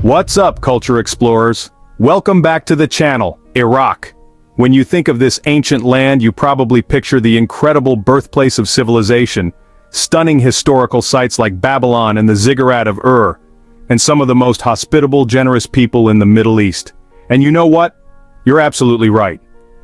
What's up, culture explorers? Welcome back to the channel, Iraq. When you think of this ancient land, you probably picture the incredible birthplace of civilization, stunning historical sites like Babylon and the Ziggurat of Ur, and some of the most hospitable, generous people in the Middle East. And you know what? You're absolutely right.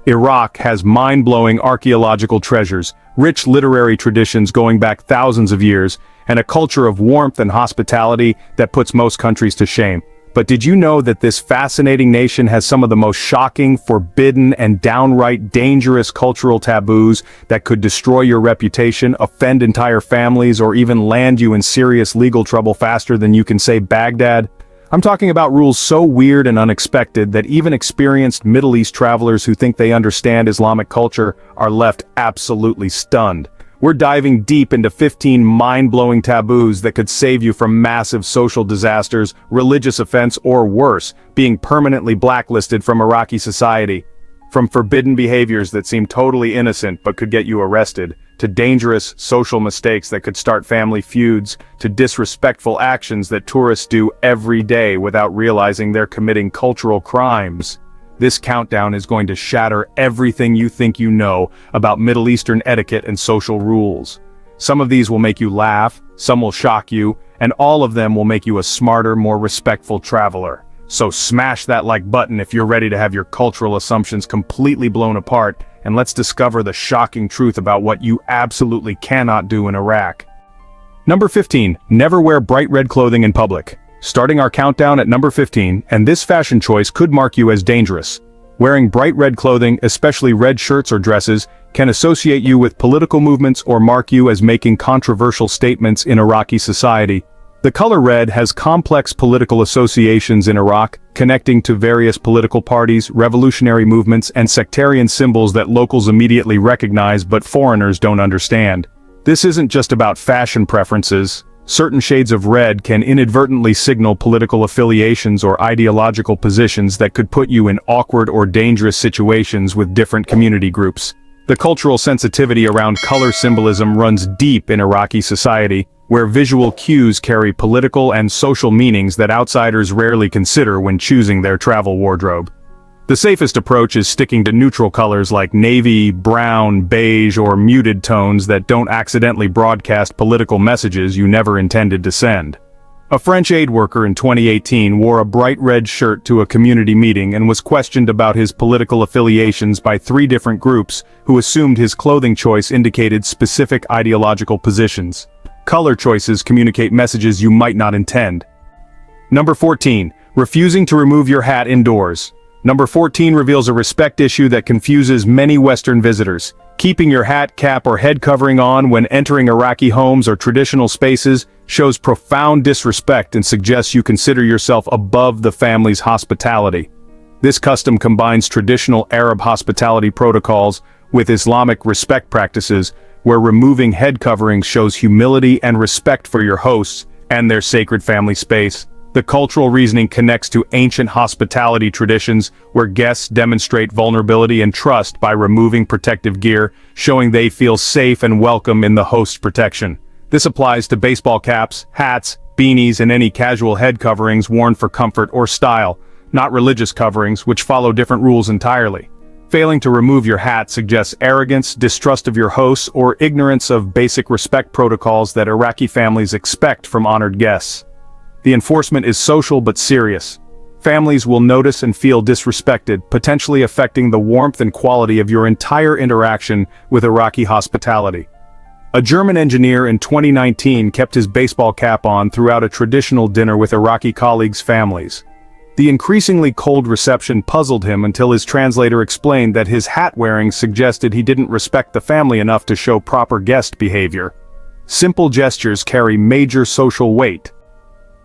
Iraq has mind-blowing archaeological treasures, rich literary traditions going back thousands of years, and a culture of warmth and hospitality that puts most countries to shame. But did you know that this fascinating nation has some of the most shocking, forbidden, and downright dangerous cultural taboos that could destroy your reputation, offend entire families, or even land you in serious legal trouble faster than you can say Baghdad? I'm talking about rules so weird and unexpected that even experienced Middle East travelers who think they understand Islamic culture are left absolutely stunned. We're diving deep into 15 mind-blowing taboos that could save you from massive social disasters, religious offense, or worse, being permanently blacklisted from Iraqi society. From forbidden behaviors that seem totally innocent but could get you arrested, to dangerous social mistakes that could start family feuds, to disrespectful actions that tourists do every day without realizing they're committing cultural crimes. This countdown is going to shatter everything you think you know about Middle Eastern etiquette and social rules. Some of these will make you laugh, some will shock you, and all of them will make you a smarter, more respectful traveler. So smash that like button if you're ready to have your cultural assumptions completely blown apart, and let's discover the shocking truth about what you absolutely cannot do in Iraq. Number 15. Never wear bright red clothing in public. Starting our countdown at number 15, and this fashion choice could mark you as dangerous. Wearing bright red clothing, especially red shirts or dresses, can associate you with political movements or mark you as making controversial statements in Iraqi society. The color red has complex political associations in Iraq, connecting to various political parties, revolutionary movements, and sectarian symbols that locals immediately recognize but foreigners don't understand. This isn't just about fashion preferences. Certain shades of red can inadvertently signal political affiliations or ideological positions that could put you in awkward or dangerous situations with different community groups. The cultural sensitivity around color symbolism runs deep in Iraqi society, where visual cues carry political and social meanings that outsiders rarely consider when choosing their travel wardrobe. The safest approach is sticking to neutral colors like navy, brown, beige, or muted tones that don't accidentally broadcast political messages you never intended to send. A French aid worker in 2018 wore a bright red shirt to a community meeting and was questioned about his political affiliations by 3 different groups who assumed his clothing choice indicated specific ideological positions. Color choices communicate messages you might not intend. Number 14. Refusing to remove your hat indoors. Number 14 reveals a respect issue that confuses many Western visitors. Keeping your hat, cap, or head covering on when entering Iraqi homes or traditional spaces shows profound disrespect and suggests you consider yourself above the family's hospitality. This custom combines traditional Arab hospitality protocols with Islamic respect practices, where removing head coverings shows humility and respect for your hosts and their sacred family space. The cultural reasoning connects to ancient hospitality traditions where guests demonstrate vulnerability and trust by removing protective gear, showing they feel safe and welcome in the host's protection. This applies to baseball caps, hats, beanies, and any casual head coverings worn for comfort or style, not religious coverings, which follow different rules entirely. Failing to remove your hat suggests arrogance, distrust of your hosts, or ignorance of basic respect protocols that Iraqi families expect from honored guests. The enforcement is social but serious. Families will notice and feel disrespected, potentially affecting the warmth and quality of your entire interaction with Iraqi hospitality. A German engineer in 2019 kept his baseball cap on throughout a traditional dinner with Iraqi colleagues' families. The increasingly cold reception puzzled him until his translator explained that his hat wearing suggested he didn't respect the family enough to show proper guest behavior. Simple gestures carry major social weight.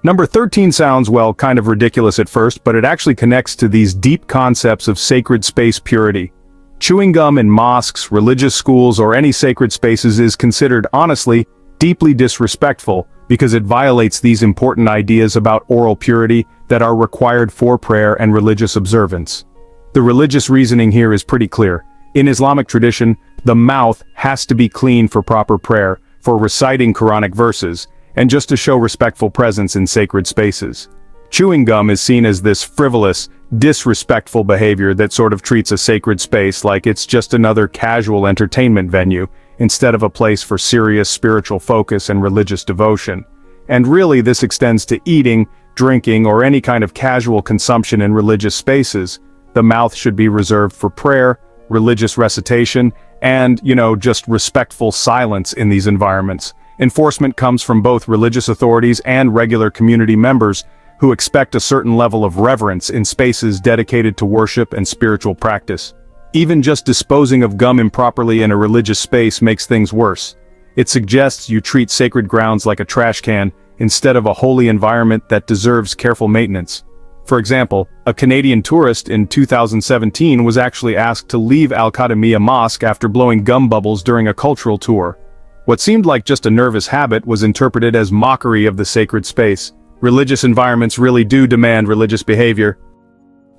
Number 13 sounds, well, kind of ridiculous at first, but it actually connects to these deep concepts of sacred space purity. Chewing gum in mosques, religious schools, or any sacred spaces is considered, honestly, deeply disrespectful because it violates these important ideas about oral purity that are required for prayer and religious observance. The religious reasoning here is pretty clear. In Islamic tradition, the mouth has to be clean for proper prayer, for reciting Quranic verses, and just to show respectful presence in sacred spaces. Chewing gum is seen as this frivolous, disrespectful behavior that sort of treats a sacred space like it's just another casual entertainment venue, instead of a place for serious spiritual focus and religious devotion. And really, this extends to eating, drinking, or any kind of casual consumption in religious spaces. The mouth should be reserved for prayer, religious recitation, and, just respectful silence in these environments. Enforcement comes from both religious authorities and regular community members who expect a certain level of reverence in spaces dedicated to worship and spiritual practice. Even just disposing of gum improperly in a religious space makes things worse. It suggests you treat sacred grounds like a trash can instead of a holy environment that deserves careful maintenance. For example, a Canadian tourist in 2017 was actually asked to leave Al-Qadamiyya Mosque after blowing gum bubbles during a cultural tour. What seemed like just a nervous habit was interpreted as mockery of the sacred space. Religious environments really do demand religious behavior.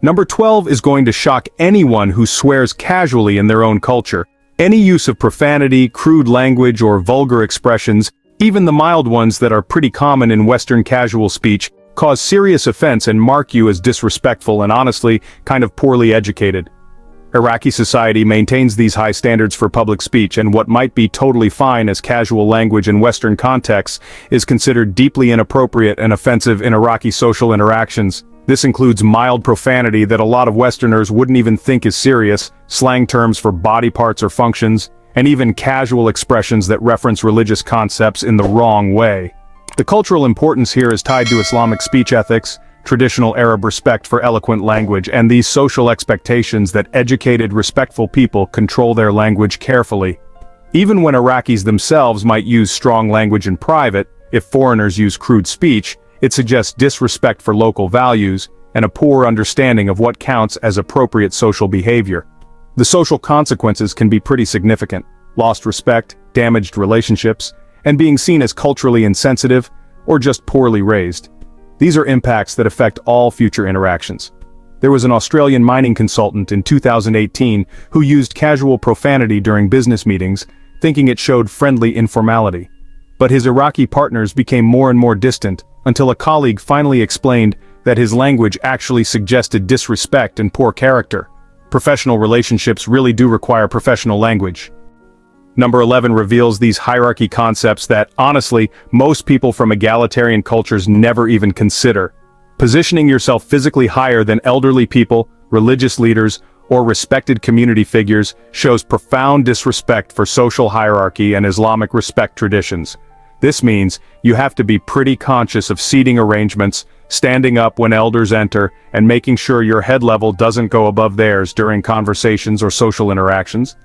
Number 12 is going to shock anyone who swears casually in their own culture. Any use of profanity, crude language, or vulgar expressions, even the mild ones that are pretty common in Western casual speech, cause serious offense and mark you as disrespectful and honestly, kind of poorly educated. Iraqi society maintains these high standards for public speech, and what might be totally fine as casual language in Western contexts is considered deeply inappropriate and offensive in Iraqi social interactions. This includes mild profanity that a lot of Westerners wouldn't even think is serious, slang terms for body parts or functions, and even casual expressions that reference religious concepts in the wrong way. The cultural importance here is tied to Islamic speech ethics, traditional Arab respect for eloquent language, and these social expectations that educated, respectful people control their language carefully. Even when Iraqis themselves might use strong language in private, if foreigners use crude speech, it suggests disrespect for local values and a poor understanding of what counts as appropriate social behavior. The social consequences can be pretty significant: lost respect, damaged relationships, and being seen as culturally insensitive or just poorly raised. These are impacts that affect all future interactions. There was an Australian mining consultant in 2018 who used casual profanity during business meetings, thinking it showed friendly informality. But his Iraqi partners became more and more distant, until a colleague finally explained that his language actually suggested disrespect and poor character. Professional relationships really do require professional language. Number 11 reveals these hierarchy concepts that, honestly, most people from egalitarian cultures never even consider. Positioning yourself physically higher than elderly people, religious leaders, or respected community figures shows profound disrespect for social hierarchy and Islamic respect traditions. This means you have to be pretty conscious of seating arrangements, standing up when elders enter, and making sure your head level doesn't go above theirs during conversations or social interactions.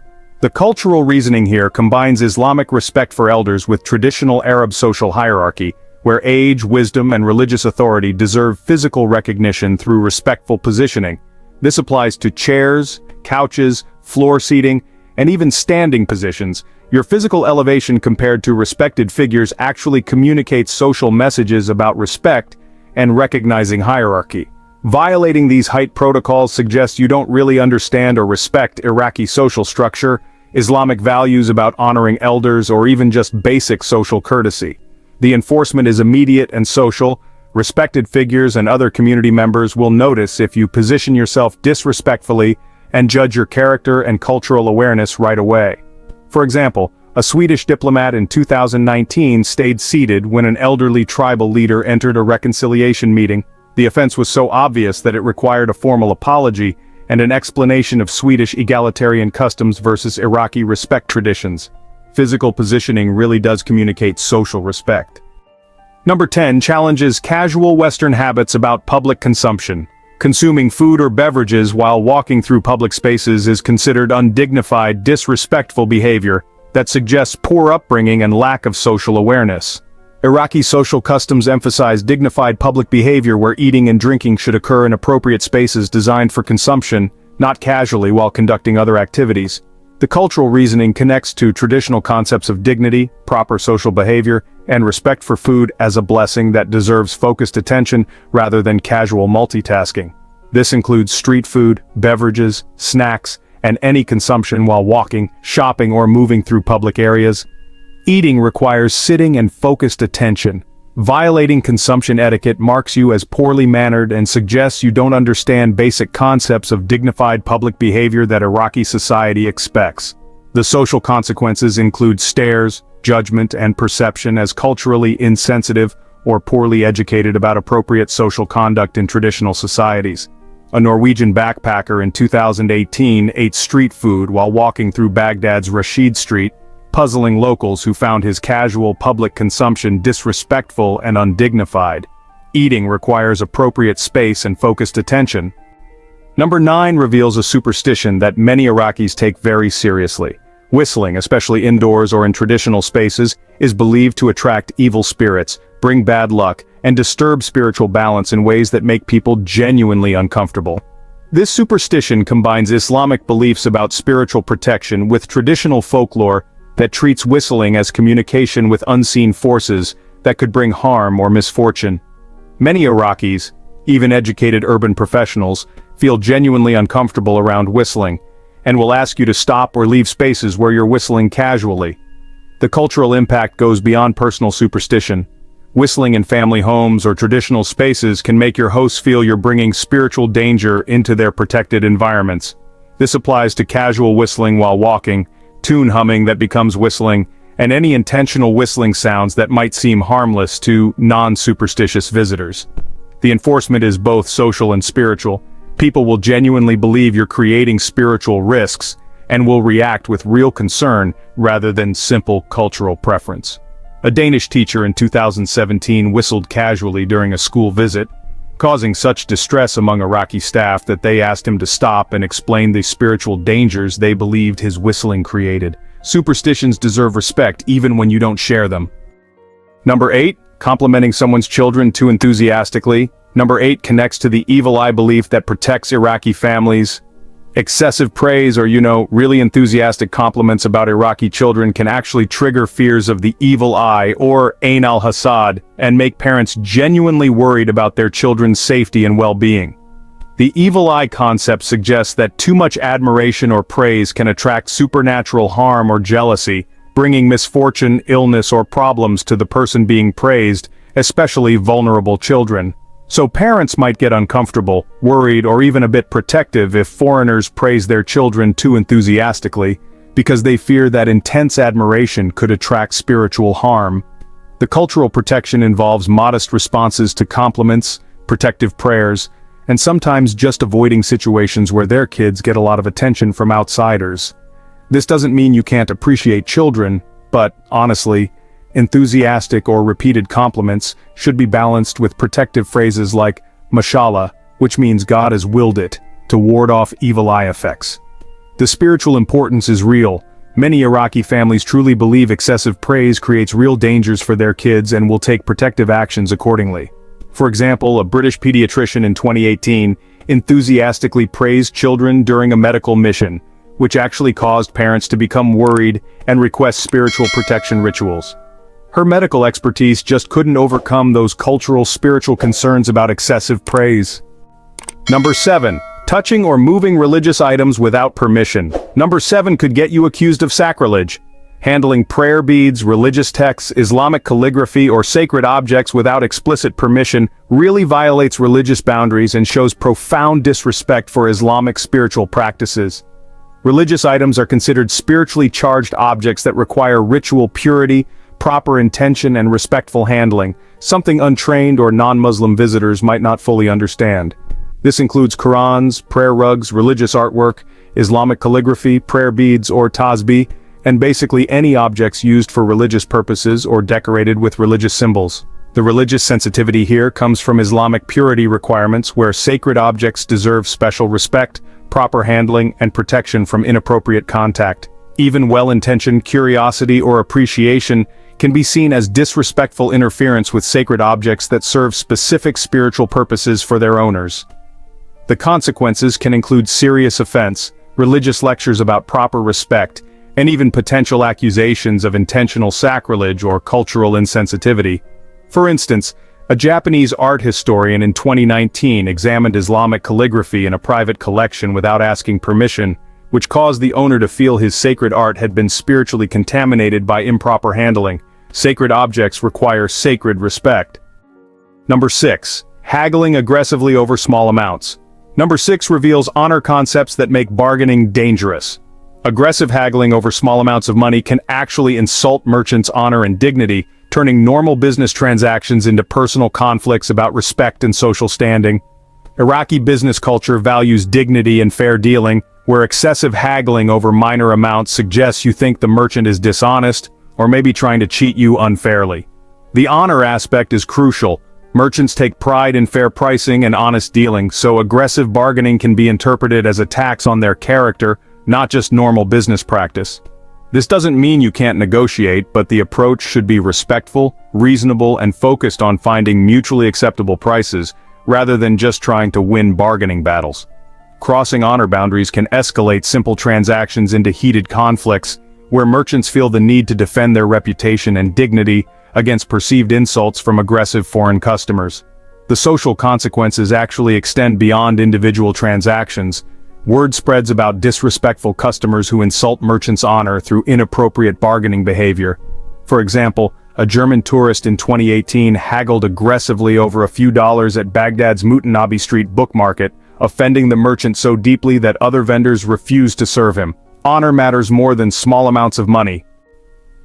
The cultural reasoning here combines Islamic respect for elders with traditional Arab social hierarchy, where age, wisdom, and religious authority deserve physical recognition through respectful positioning. This applies to chairs, couches, floor seating, and even standing positions. Your physical elevation compared to respected figures actually communicates social messages about respect and recognizing hierarchy. Violating these height protocols suggests you don't really understand or respect Iraqi social structure, Islamic values about honoring elders, or even just basic social courtesy. The enforcement is immediate and social. Respected figures and other community members will notice if you position yourself disrespectfully and judge your character and cultural awareness right away. For example, a Swedish diplomat in 2019 stayed seated when an elderly tribal leader entered a reconciliation meeting. The offense was so obvious that it required a formal apology and an explanation of Swedish egalitarian customs versus Iraqi respect traditions. Physical positioning really does communicate social respect. Number 10 challenges casual Western habits about public consumption. Consuming food or beverages while walking through public spaces is considered undignified, disrespectful behavior that suggests poor upbringing and lack of social awareness. Iraqi social customs emphasize dignified public behavior where eating and drinking should occur in appropriate spaces designed for consumption, not casually while conducting other activities. The cultural reasoning connects to traditional concepts of dignity, proper social behavior, and respect for food as a blessing that deserves focused attention rather than casual multitasking. This includes street food, beverages, snacks, and any consumption while walking, shopping, or moving through public areas. Eating requires sitting and focused attention. Violating consumption etiquette marks you as poorly mannered and suggests you don't understand basic concepts of dignified public behavior that Iraqi society expects. The social consequences include stares, judgment, and perception as culturally insensitive or poorly educated about appropriate social conduct in traditional societies. A Norwegian backpacker in 2018 ate street food while walking through Baghdad's Rashid Street, puzzling locals who found his casual public consumption disrespectful and undignified. Eating requires appropriate space and focused attention. Number 9 reveals a superstition that many Iraqis take very seriously. Whistling, especially indoors or in traditional spaces, is believed to attract evil spirits, bring bad luck, and disturb spiritual balance in ways that make people genuinely uncomfortable. This superstition combines Islamic beliefs about spiritual protection with traditional folklore that treats whistling as communication with unseen forces that could bring harm or misfortune. Many Iraqis, even educated urban professionals, feel genuinely uncomfortable around whistling, and will ask you to stop or leave spaces where you're whistling casually. The cultural impact goes beyond personal superstition. Whistling in family homes or traditional spaces can make your hosts feel you're bringing spiritual danger into their protected environments. This applies to casual whistling while walking, tune humming that becomes whistling, and any intentional whistling sounds that might seem harmless to non-superstitious visitors. The enforcement is both social and spiritual. People will genuinely believe you're creating spiritual risks and will react with real concern rather than simple cultural preference. A Danish teacher in 2017 whistled casually during a school visit, causing such distress among Iraqi staff that they asked him to stop and explain the spiritual dangers they believed his whistling created. Superstitions deserve respect even when you don't share them. Number 8, complimenting someone's children too enthusiastically. Number 8 connects to the evil eye belief that protects Iraqi families. Excessive praise or, really enthusiastic compliments about Iraqi children can actually trigger fears of the evil eye or Ain al-Hasad and make parents genuinely worried about their children's safety and well-being. The evil eye concept suggests that too much admiration or praise can attract supernatural harm or jealousy, bringing misfortune, illness, or problems to the person being praised, especially vulnerable children. So parents might get uncomfortable, worried, or even a bit protective if foreigners praise their children too enthusiastically, because they fear that intense admiration could attract spiritual harm. The cultural protection involves modest responses to compliments, protective prayers, and sometimes just avoiding situations where their kids get a lot of attention from outsiders. This doesn't mean you can't appreciate children, but, honestly, enthusiastic or repeated compliments should be balanced with protective phrases like mashallah, which means God has willed it, to ward off evil eye effects. The spiritual importance is real. Many Iraqi families truly believe excessive praise creates real dangers for their kids and will take protective actions accordingly. For example, a British pediatrician in 2018 enthusiastically praised children during a medical mission, which actually caused parents to become worried and request spiritual protection rituals. Her medical expertise just couldn't overcome those cultural spiritual concerns about excessive praise. Number 7. Touching or moving religious items without permission. Number 7 could get you accused of sacrilege. Handling prayer beads, religious texts, Islamic calligraphy, or sacred objects without explicit permission really violates religious boundaries and shows profound disrespect for Islamic spiritual practices. Religious items are considered spiritually charged objects that require ritual purity, proper intention, and respectful handling, something untrained or non-Muslim visitors might not fully understand. This includes Qurans, prayer rugs, religious artwork, Islamic calligraphy, prayer beads or tasbih, and basically any objects used for religious purposes or decorated with religious symbols. The religious sensitivity here comes from Islamic purity requirements where sacred objects deserve special respect, proper handling, and protection from inappropriate contact. Even well-intentioned curiosity or appreciation can be seen as disrespectful interference with sacred objects that serve specific spiritual purposes for their owners. The consequences can include serious offense, religious lectures about proper respect, and even potential accusations of intentional sacrilege or cultural insensitivity. For instance, a Japanese art historian in 2019 examined Islamic calligraphy in a private collection without asking permission, which caused the owner to feel his sacred art had been spiritually contaminated by improper handling. Sacred objects require sacred respect. Number 6. Haggling aggressively over small amounts. Number 6 reveals honor concepts that make bargaining dangerous. Aggressive haggling over small amounts of money can actually insult merchants' honor and dignity, turning normal business transactions into personal conflicts about respect and social standing. Iraqi business culture values dignity and fair dealing, where excessive haggling over minor amounts suggests you think the merchant is dishonest, or maybe trying to cheat you unfairly. The honor aspect is crucial. Merchants take pride in fair pricing and honest dealing, so aggressive bargaining can be interpreted as a tax on their character, not just normal business practice. This doesn't mean you can't negotiate, but the approach should be respectful, reasonable, and focused on finding mutually acceptable prices, rather than just trying to win bargaining battles. Crossing honor boundaries can escalate simple transactions into heated conflicts, where merchants feel the need to defend their reputation and dignity against perceived insults from aggressive foreign customers. The social consequences actually extend beyond individual transactions. Word spreads about disrespectful customers who insult merchants' honor through inappropriate bargaining behavior. For example, a German tourist in 2018 haggled aggressively over a few dollars at Baghdad's Mutanabi Street book market, offending the merchant so deeply that other vendors refused to serve him. Honor matters more than small amounts of money.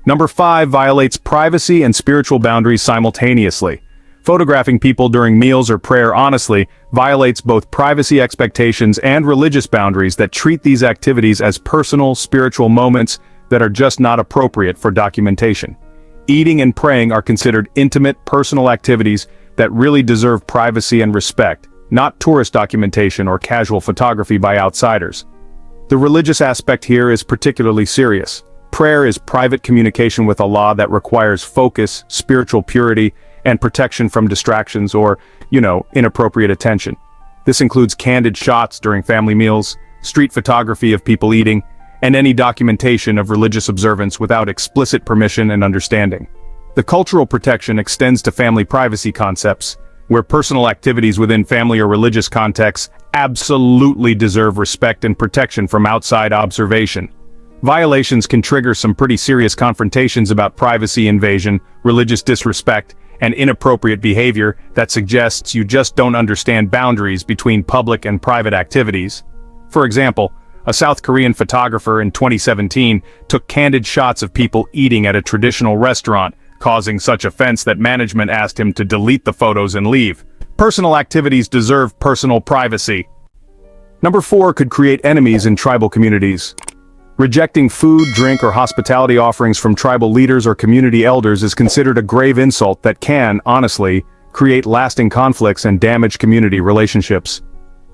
Number 5 violates privacy and spiritual boundaries simultaneously. Photographing people during meals or prayer honestly violates both privacy expectations and religious boundaries that treat these activities as personal, spiritual moments that are just not appropriate for documentation. Eating and praying are considered intimate, personal activities that really deserve privacy and respect, not tourist documentation or casual photography by outsiders. The religious aspect here is particularly serious. Prayer is private communication with Allah that requires focus, spiritual purity, and protection from distractions or, inappropriate attention. This includes candid shots during family meals, street photography of people eating, and any documentation of religious observance without explicit permission and understanding. The cultural protection extends to family privacy concepts, where personal activities within family or religious contexts absolutely deserve respect and protection from outside observation. Violations can trigger some pretty serious confrontations about privacy invasion, religious disrespect, and inappropriate behavior that suggests you just don't understand boundaries between public and private activities. For example, a South Korean photographer in 2017 took candid shots of people eating at a traditional restaurant, causing such offense that management asked him to delete the photos and leave. Personal activities deserve personal privacy. Number 4 could create enemies in tribal communities. Rejecting food, drink, or hospitality offerings from tribal leaders or community elders is considered a grave insult that can, honestly, create lasting conflicts and damage community relationships.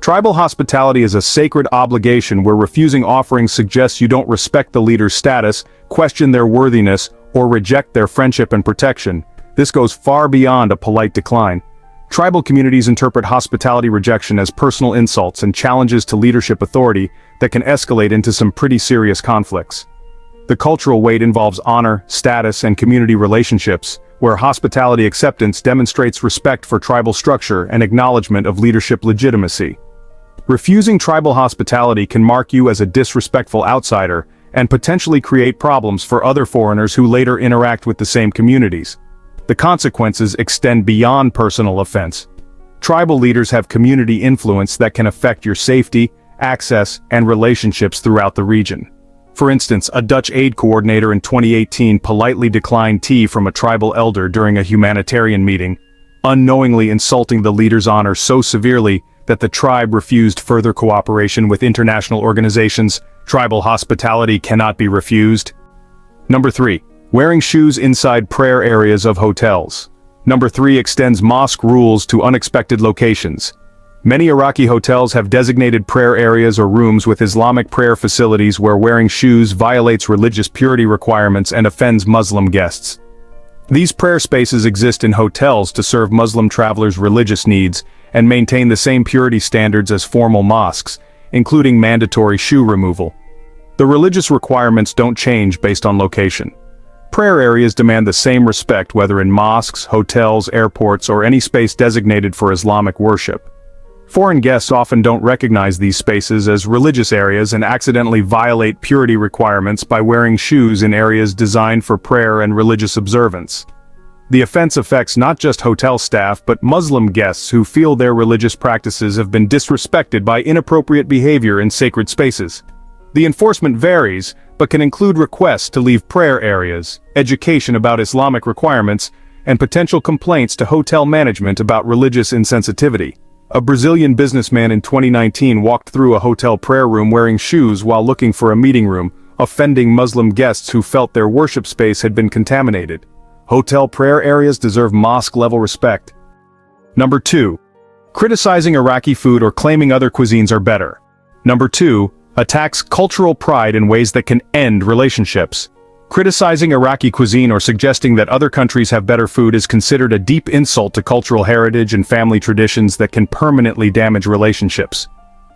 Tribal hospitality is a sacred obligation where refusing offerings suggests you don't respect the leader's status, question their worthiness, or reject their friendship and protection. This goes far beyond a polite decline. Tribal communities interpret hospitality rejection as personal insults and challenges to leadership authority that can escalate into some pretty serious conflicts. The cultural weight involves honor, status, and community relationships, where hospitality acceptance demonstrates respect for tribal structure and acknowledgement of leadership legitimacy. Refusing tribal hospitality can mark you as a disrespectful outsider and potentially create problems for other foreigners who later interact with the same communities. The consequences extend beyond personal offense. Tribal leaders have community influence that can affect your safety, access, and relationships throughout the region. For instance, a Dutch aid coordinator in 2018 politely declined tea from a tribal elder during a humanitarian meeting, unknowingly insulting the leader's honor so severely that the tribe refused further cooperation with international organizations. Tribal hospitality cannot be refused. Number 3. Wearing shoes inside prayer areas of hotels. Number 3 extends mosque rules to unexpected locations. Many Iraqi hotels have designated prayer areas or rooms with Islamic prayer facilities where wearing shoes violates religious purity requirements and offends Muslim guests. These prayer spaces exist in hotels to serve Muslim travelers' religious needs and maintain the same purity standards as formal mosques, including mandatory shoe removal. The religious requirements don't change based on location. Prayer areas demand the same respect whether in mosques, hotels, airports, or any space designated for Islamic worship. Foreign guests often don't recognize these spaces as religious areas and accidentally violate purity requirements by wearing shoes in areas designed for prayer and religious observance. The offense affects not just hotel staff but Muslim guests who feel their religious practices have been disrespected by inappropriate behavior in sacred spaces. The enforcement varies, but can include requests to leave prayer areas, education about Islamic requirements, and potential complaints to hotel management about religious insensitivity. A Brazilian businessman in 2019 walked through a hotel prayer room wearing shoes while looking for a meeting room, offending Muslim guests who felt their worship space had been contaminated. Hotel prayer areas deserve mosque-level respect. Number 2. Criticizing Iraqi food or claiming other cuisines are better. Number 2. Attacks cultural pride in ways that can end relationships. Criticizing Iraqi cuisine or suggesting that other countries have better food is considered a deep insult to cultural heritage and family traditions that can permanently damage relationships.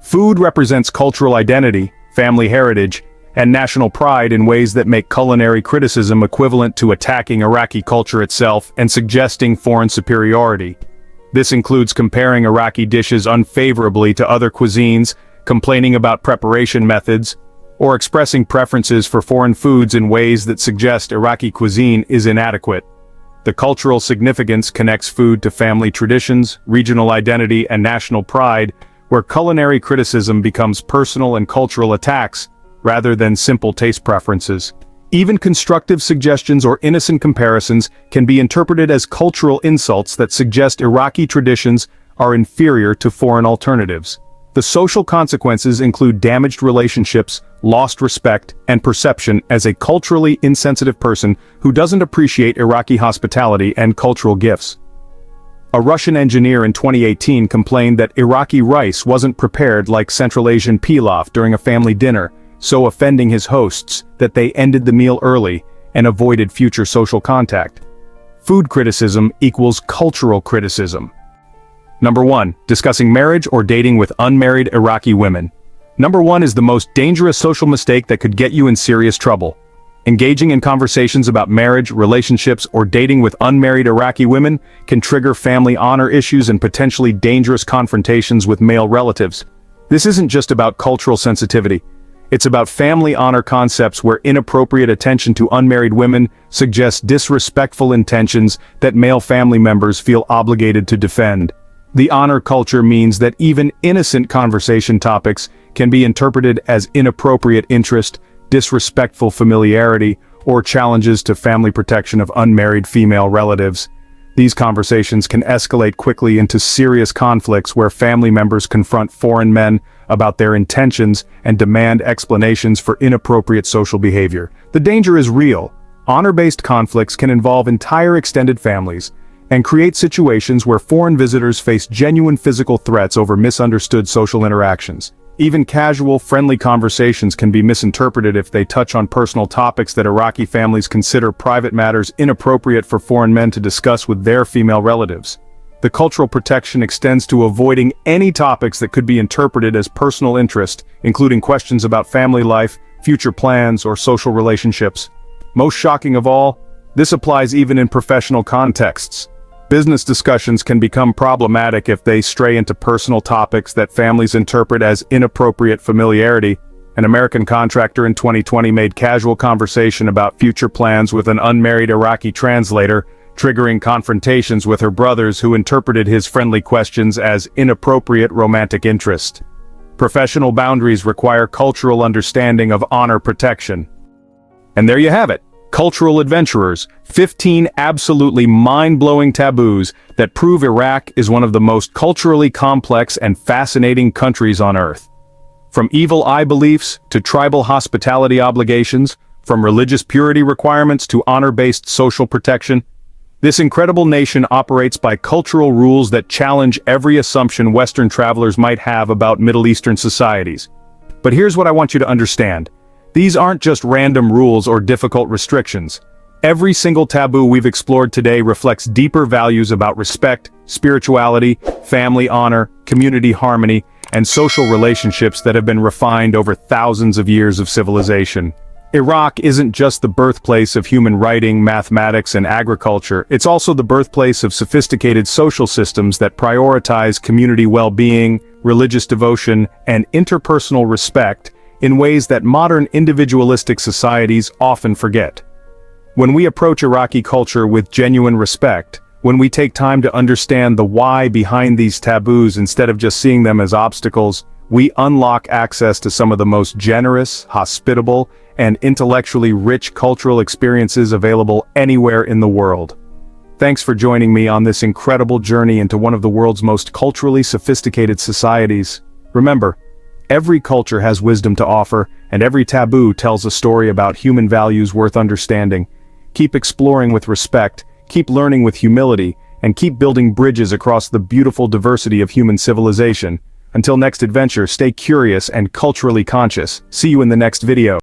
Food represents cultural identity, family heritage, and national pride in ways that make culinary criticism equivalent to attacking Iraqi culture itself and suggesting foreign superiority. This includes comparing Iraqi dishes unfavorably to other cuisines, complaining about preparation methods, or expressing preferences for foreign foods in ways that suggest Iraqi cuisine is inadequate. The cultural significance connects food to family traditions, regional identity, and national pride, where culinary criticism becomes personal and cultural attacks, rather than simple taste preferences. Even constructive suggestions or innocent comparisons can be interpreted as cultural insults that suggest Iraqi traditions are inferior to foreign alternatives. The social consequences include damaged relationships, lost respect, and perception as a culturally insensitive person who doesn't appreciate Iraqi hospitality and cultural gifts. A Russian engineer in 2018 complained that Iraqi rice wasn't prepared like Central Asian pilaf during a family dinner, so offending his hosts that they ended the meal early and avoided future social contact. Food criticism equals cultural criticism. Number 1. Discussing marriage or dating with unmarried Iraqi women. Number 1 is the most dangerous social mistake that could get you in serious trouble. Engaging in conversations about marriage, relationships, or dating with unmarried Iraqi women can trigger family honor issues and potentially dangerous confrontations with male relatives. This isn't just about cultural sensitivity. It's about family honor concepts where inappropriate attention to unmarried women suggests disrespectful intentions that male family members feel obligated to defend. The honor culture means that even innocent conversation topics can be interpreted as inappropriate interest, disrespectful familiarity, or challenges to family protection of unmarried female relatives. These conversations can escalate quickly into serious conflicts where family members confront foreign men about their intentions and demand explanations for inappropriate social behavior. The danger is real. Honor-based conflicts can involve entire extended families and create situations where foreign visitors face genuine physical threats over misunderstood social interactions. Even casual, friendly conversations can be misinterpreted if they touch on personal topics that Iraqi families consider private matters inappropriate for foreign men to discuss with their female relatives. The cultural protection extends to avoiding any topics that could be interpreted as personal interest, including questions about family life, future plans, or social relationships. Most shocking of all, this applies even in professional contexts. Business discussions can become problematic if they stray into personal topics that families interpret as inappropriate familiarity. An American contractor in 2020 made casual conversation about future plans with an unmarried Iraqi translator, triggering confrontations with her brothers who interpreted his friendly questions as inappropriate romantic interest. Professional boundaries require cultural understanding of honor protection. And there you have it. Cultural adventurers, 15 absolutely mind-blowing taboos that prove Iraq is one of the most culturally complex and fascinating countries on Earth. From evil eye beliefs to tribal hospitality obligations, from religious purity requirements to honor-based social protection, this incredible nation operates by cultural rules that challenge every assumption Western travelers might have about Middle Eastern societies. But here's what I want you to understand. These aren't just random rules or difficult restrictions. Every single taboo we've explored today reflects deeper values about respect, spirituality, family honor, community harmony, and social relationships that have been refined over thousands of years of civilization. Iraq isn't just the birthplace of human writing, mathematics, and agriculture, it's also the birthplace of sophisticated social systems that prioritize community well-being, religious devotion, and interpersonal respect in ways that modern individualistic societies often forget. When we approach Iraqi culture with genuine respect, when we take time to understand the why behind these taboos instead of just seeing them as obstacles, we unlock access to some of the most generous, hospitable, and intellectually rich cultural experiences available anywhere in the world. Thanks for joining me on this incredible journey into one of the world's most culturally sophisticated societies. Remember, every culture has wisdom to offer, and every taboo tells a story about human values worth understanding. Keep exploring with respect, keep learning with humility, and keep building bridges across the beautiful diversity of human civilization. Until next adventure, stay curious and culturally conscious. See you in the next video.